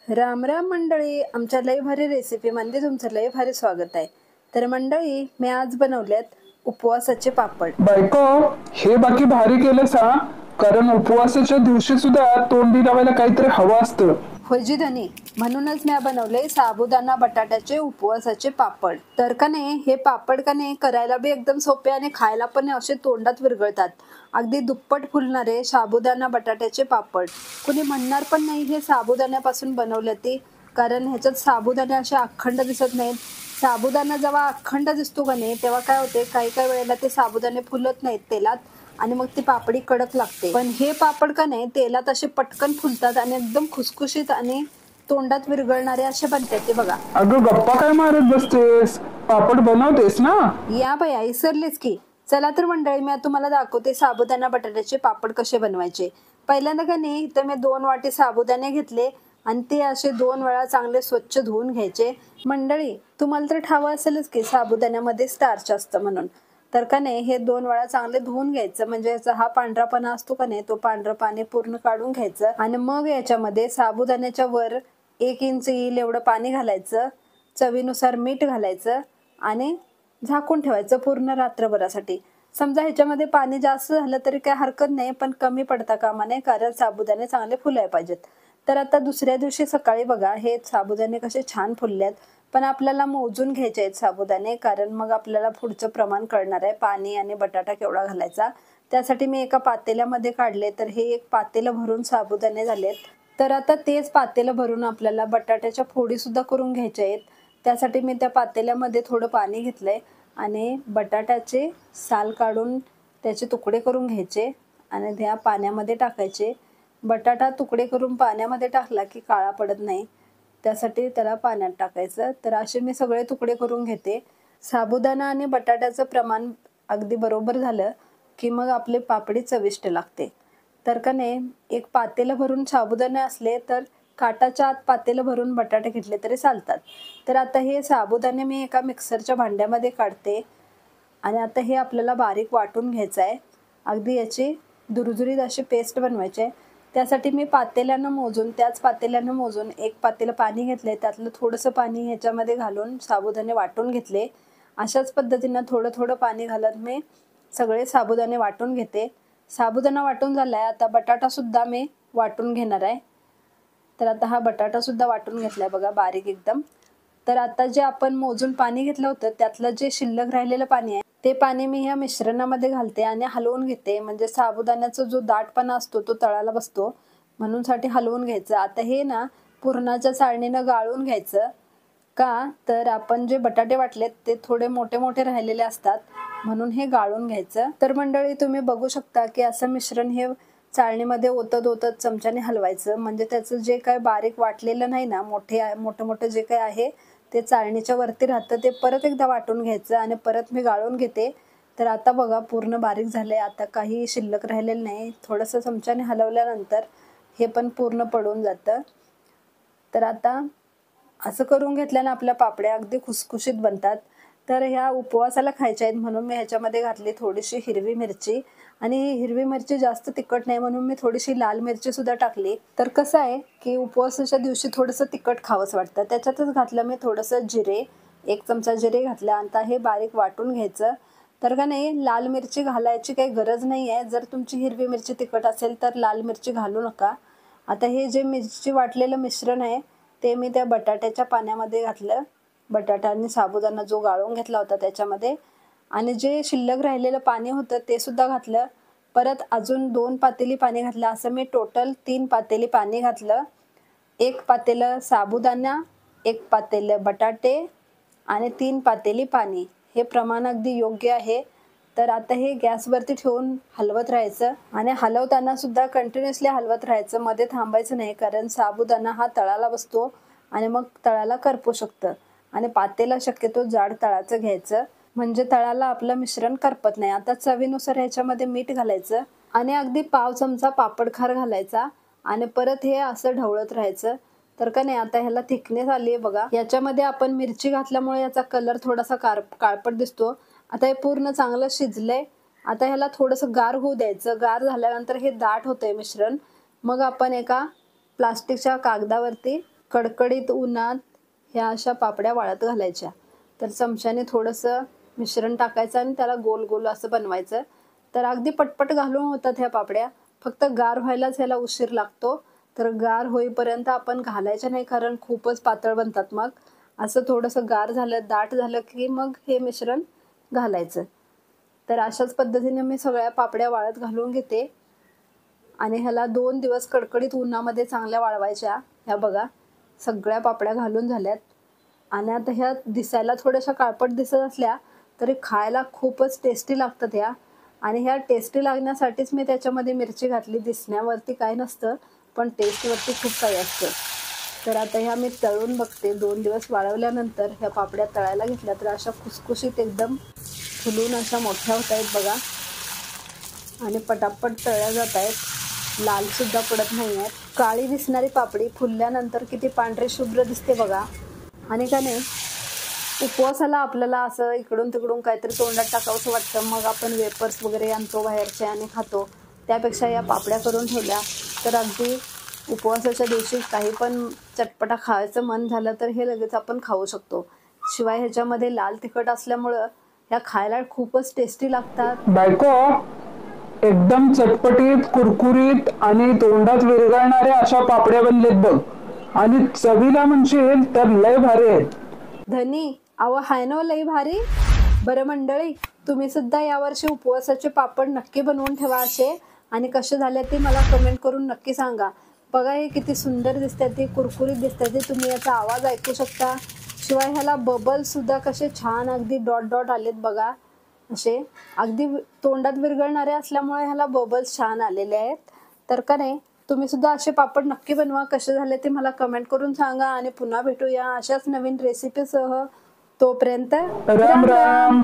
राम राम मंडळी, आमच्या लय भारी रेसिपी मध्ये तुमचं लय भारी स्वागत आहे। तर मंडळी, मी आज बनवलेत उपवासाचे पापड। बायको, हे बाकी भारी केलं सा, कारण उपवासाच्या दिवशी सुद्धा तोंडी लावायला काहीतरी हवं असतं। होजी धनी, म्हणूनच मी बनवले साबुदाणा बटाट्याचे उपवासाचे पापड। तर का नाही, हे पापड का नाही करायला बी एकदम सोपे आणि खायला पण असे तोंडात विरघळतात। अगदी दुप्पट फुलणारे साबुदाणा बटाट्याचे पापड। कुणी म्हणणार पण नाही हे साबुदाण्यापासून बनवले ते, कारण ह्याच्यात साबुदाणे असे अखंड दिसत नाहीत। साबुदाणा जेव्हा अखंड दिसतो का नाही, तेव्हा काय होते, काही काही वेळेला ते साबुदाणे फुलत नाहीत तेलात आणि मग ती पापडी कडक लागते। पण हे पापड का नाही तेलात असे पटकन फुलतात आणि एकदम खुसखुशीत आणि तोंडात विरघळणारे असे बनतात ते बघा। अगं गप्पा काय मारत बसतेस, पापड बनवतेस ना? या बाया, विसरलीस की। चला तर मंडळी, मी तुम्हाला दाखवते साबुदाणा बटाट्याचे पापड कसे बनवायचे। पहिल्यांदा का नाही इथं मी 2 वाटी साबुदाणे घेतले आणि ते असे 2 वेळा चांगले स्वच्छ धुवून घ्यायचे। मंडळी, तुम्हाला तर ठाव असेलच की साबुदाण्यामध्ये स्टार्च असतं म्हणून। तर का नाही हे 2 वेळा चांगले धुवून घ्यायचं, म्हणजे याचा हा पांढरापणा असतो का नाही तो पांढरं पाणी पूर्ण काढून घ्यायचं आणि मग याच्यामध्ये साबुदाण्याच्या वर 1 इंच येईल एवढं पाणी घालायचं, चवीनुसार मीठ घालायचं आणि झाकून ठेवायचं पूर्ण रात्रभरासाठी। समजा ह्याच्यामध्ये पाणी जास्त झालं तरी काय हरकत नाही, पण कमी पडता कामा नये, कारण साबुदाणे चांगले फुलायला पाहिजेत। तर आता दुसऱ्या दिवशी सकाळी बघा, हे साबुदाणे कसे छान फुललेत, पण आपल्याला मोजून घ्यायचे आहेत साबुदाणे, कारण मग आपल्याला पुढचं प्रमाण कळणार आहे, पाणी आणि बटाटा केवढा घालायचा। त्यासाठी मी एका पातेल्यामध्ये काढले, तर हे एक पातेलं भरून साबुदाणे झालेत। तर आता तेच पातेलं भरून आपल्याला बटाट्याच्या फोडी सुद्धा करून घ्यायच्या आहेत। त्यासाठी मी त्या पातेल्यामध्ये थोडं पाणी घेतलंय आणि बटाट्याचे साल काढून त्याचे तुकडे करून घ्यायचे आणि त्या पाण्यामध्ये टाकायचे। बटाटा तुकडे करून पाण्यामध्ये टाकला की काळा पडत नाही, त्यासाठी त्याला पाण्यात टाकायचं। तर असे मी सगळे तुकडे करून घेते। साबुदाणा आणि बटाट्याचं प्रमाण अगदी बरोबर झालं की मग आपले पापडी चविष्ट लागते। तर का नाही, एक पातेलं भरून साबुदाणे असले तर काटाच्या आत पातेलं भरून बटाटे घेतले तरी चालतात। तर आता हे साबुदाणे मी एका मिक्सरच्या भांड्यामध्ये काढते आणि आता हे आपल्याला बारीक वाटून घ्यायचं आहे। अगदी याची दुरदुरीत अशी पेस्ट बनवायची आहे। त्यासाठी मी त्याच पातेल्यानं मोजून 1 पातेलं पाणी घेतले, त्यातलं थोडंसं पाणी ह्याच्यामध्ये घालून साबुदाणे वाटून घेतले। अशाच पद्धतीनं थोडं थोडं पाणी घालत मी सगळे साबुदाणे वाटून घेते। साबुदाणा वाटून झालाय, आता बटाटा सुद्धा मी वाटून घेणार आहे। तर आता हा बटाटा सुद्धा वाटून घेतलाय बघा, बारीक एकदम। तर आता जे आपण मोजून पाणी घेतलं होतं त्यातलं जे शिल्लक राहिलेलं पाणी आहे ते पाणी मी ह्या मिश्रणामध्ये घालते आणि हलवून घेते, म्हणजे साबुदाण्याचा जो दाटपणा असतो तो तळाला बसतो, म्हणून साठी हलवून घ्यायचं। आता हे ना पुरणाच्या चाळणीनं गाळून घ्यायचं, का तर आपण जे बटाटे वाटलेत ते थोडे मोठे मोठे राहिलेले असतात, म्हणून हे गाळून घ्यायचं। तर मंडळी, तुम्ही बघू शकता की असं मिश्रण हे चाळणीमध्ये ओतत ओतत चमच्याने हलवायचं, म्हणजे त्याचं जे काय बारीक वाटलेलं नाही ना, मोठं जे काय आहे ते चाळणीच्या वरती राहतं, ते परत एकदा वाटून घ्यायचं आणि परत मी गाळून घेते। तर आता बघा पूर्ण बारीक झालंय, आता काही शिल्लक राहिलेलं नाही। थोडंसं चमच्याने हलवल्यानंतर हे पण पूर्ण पडून जातं। तर आता असं करून घेतल्यानं आपल्या पापड्या अगदी खुसखुशीत बनतात। तर ह्या उपवासाला खायच्या आहेत म्हणून मी ह्याच्यामध्ये घातली थोडीशी हिरवी मिरची, आणि हिरवी मिरची जास्त तिखट नाही म्हणून मी थोडीशी लाल मिरची सुद्धा टाकली। तर कसं आहे की उपवासाच्या दिवशी थोडंसं तिखट खावंच वाटतं, त्याच्यातच घातलं मी थोडंसं जिरे, 1 चमचा जिरे घातलं। आता हे बारीक वाटून घ्यायचं। तर का नाही, लाल मिरची घालायची काही गरज नाही आहे, जर तुमची हिरवी मिरची तिखट असेल तर लाल मिरची घालू नका। आता हे जे मिरची वाटलेलं मिश्रण आहे ते मी त्या बटाट्याच्या पाण्यामध्ये घातलं, बटाटा आणि साबुदाणा जो गाळून घेतला होता त्याच्यामध्ये, आणि जे शिल्लक राहिलेलं पाणी होतं ते सुद्धा घातलं। परत अजून 2 पातेली पाणी घातलं, असं मी टोटल 3 पातेली पाणी घातलं। 1 पातेलं साबुदाणा, 1 पातेलं बटाटे आणि 3 पातेली पाणी, हे प्रमाण अगदी योग्य आहे। तर आता हे गॅसवरती ठेवून हलवत राहायचं आणि हलवताना सुद्धा कंटिन्युअसली हलवत राहायचं, मध्ये थांबायचं नाही, कारण साबुदाणा हा तळाला बसतो आणि मग तळाला करपू शकतं। आणि पातेलं शक्यतो जाड तळाचं घ्यायचं, म्हणजे तळाला आपलं मिश्रण करपत नाही। आता चवीनुसार ह्याच्यामध्ये मीठ घालायचं आणि अगदी पाव चमचा पापड खार घालायचा आणि परत हे असं ढवळत राहायचं। तर का नाही, आता ह्याला थिकनेस आली आहे बघा। याच्यामध्ये आपण मिरची घातल्यामुळे याचा कलर थोडासा काळपट दिसतो। आता हे पूर्ण चांगलं शिजलंय। आता ह्याला थोडंसं गार होऊ द्यायचं। गार झाल्यानंतर हे दाट होतंय मिश्रण, मग आपण एका प्लास्टिकच्या कागदावरती कडकडीत उन्हात ह्या अशा पापड्या वाळत घालायच्या. तर चमच्याने थोडंसं मिश्रण टाकायचं आणि त्याला गोल गोल असं बनवायचं. तर अगदी पटपट घालून होतात ह्या पापड्या. फक्त गार व्हायलाच ह्याला उशीर लागतो. तर गार होईपर्यंत आपण घालायच्या नाही, कारण खूपच पातळ बनतात. मग असं थोडंसं गार झालं, दाट झालं की मग हे मिश्रण घालायचं. तर अशाच पद्धतीने मी सगळ्या पापड्या वाळत घालून घेते आणि ह्याला 2 दिवस कडकडीत उन्हामध्ये चांगल्या वाळवायच्या. ह्या बघा सगळ्या पापड्या घालून झाल्यात आणि आता ह्या दिसायला थोड्याशा काळपट दिसत असल्या तरी खायला खूपच टेस्टी लागतात ह्या. आणि ह्या टेस्टी लागण्यासाठीच मी त्याच्यामध्ये मिरची घातली. दिसण्यावरती काय नसतं, पण टेस्टवरती खूप काही असतं. तर आता ह्या मी तळून बघते. 2 दिवस वाळवल्यानंतर ह्या पापड्या तळायला घेतल्या तर अशा खुसखुशीत एकदम फुलून अशा मोठ्या होत आहेत बघा. आणि पटापट तळल्या जात आहेत. लालसुद्धा पडत नाही आहेत. काळी दिसणारी पापडी फुलल्यानंतर किती पांढरी शुभ्र दिसते बघा. आणि का नाही, उपवासाला आपल्याला असं इकडून तिकडून काहीतरी तोंडात टाकावंसं वाटतं. मग आपण वेपर्स वगैरे आणतो बाहेरचे आणि खातो. त्यापेक्षा या पापड्या करून ठेवल्या तर अगदी उपवासाच्या दिवशी काही पण चटपटा खायचं मन झालं तर हे लगेच आपण खाऊ शकतो. शिवाय ह्याच्यामध्ये लाल तिखट असल्यामुळं ह्या खायला खूपच टेस्टी लागतात. बायको, एकदम चटपटीत, कुरकुरीत आणि तोंडात विरघळणाऱ्या अशा पापड्या बनलेत बघ. आणि चवीला म्हणशील तर लय भारी आहेत. धनी अहो हाय ना लई भारी. बरं मंडळी, तुम्ही सुद्धा यावर्षी उपवासाचे पापड नक्की बनवून ठेवा असे. आणि कसे झाले ते मला कमेंट करून नक्की सांगा. बघा हे किती सुंदर दिसतात, ते कुरकुरीत दिसतात, ते तुम्ही याचा आवाज ऐकू शकता. शिवाय ह्याला बबल्स सुद्धा कसे छान अगदी डॉट डॉट आलेत बघा. असे अगदी तोंडात विरघळणारे असल्यामुळे ह्याला बबल्स छान आलेले आहेत. तर का नाही, तुम्ही सुद्धा असे पापड नक्की बनवा. कसे झाले ते मला कमेंट करून सांगा. आणि पुन्हा भेटूया अशाच नवीन रेसिपीसह. तोपर्यंत राम राम.